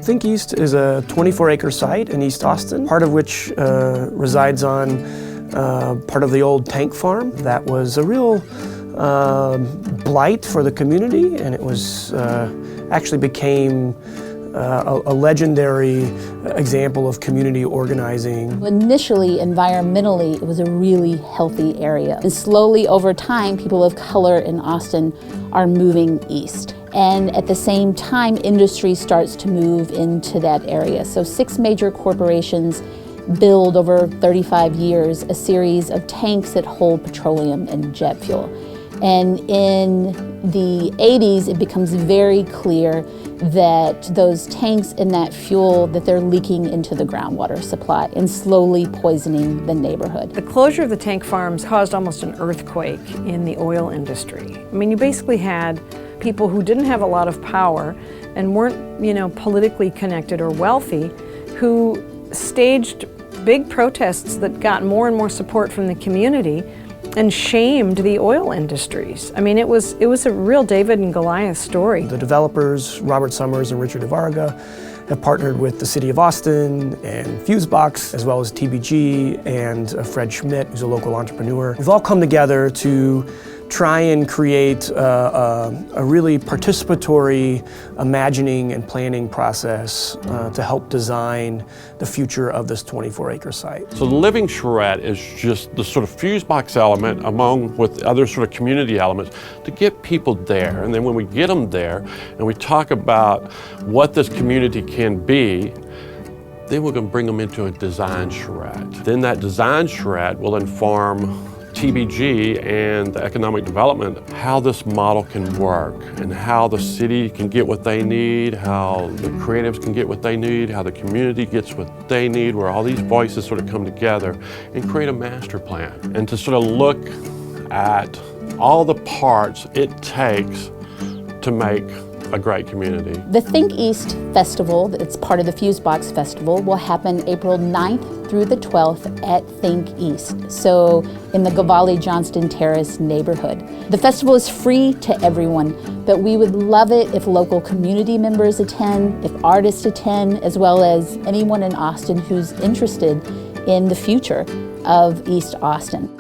ThinkEAST is a 24-acre site in East Austin, part of which resides on part of the old tank farm. That was a real blight for the community, and it was actually became a legendary example of community organizing. Initially, environmentally, it was a really healthy area. And slowly, over time, people of color in Austin are moving east. And at the same time, industry starts to move into that area. So 6 major corporations build over 35 years a series of tanks that hold petroleum and jet fuel. And in the 80s, it becomes very clear that those tanks and that fuel, that they're leaking into the groundwater supply and slowly poisoning the neighborhood. The closure of the tank farms caused almost an earthquake in the oil industry. I mean, you basically had people who didn't have a lot of power and weren't, politically connected or wealthy, who staged big protests that got more and more support from the community and shamed the oil industries. I mean, it was a real David and Goliath story. The developers, Robert Summers and Richard Ibarra, have partnered with the City of Austin and Fusebox, as well as TBG and Fred Schmidt, who's a local entrepreneur. We've all come together to try and create a really participatory imagining and planning process to help design the future of this 24-acre site. So the living charrette is just the sort of Fusebox element among with other sort of community elements to get people there. And then when we get them there and we talk about what this community can be, then we're going to bring them into a design charrette. Then that design charrette will inform TBG and the economic development, how this model can work and how the city can get what they need, how the creatives can get what they need, how the community gets what they need, where all these voices sort of come together and create a master plan. And to sort of look at all the parts it takes to make a great community. The ThinkEAST Festival, that's part of the Fusebox Festival, will happen April 9th through the 12th at ThinkEAST, so in the Gavali Johnston Terrace neighborhood. The festival is free to everyone, but we would love it if local community members attend, if artists attend, as well as anyone in Austin who's interested in the future of East Austin.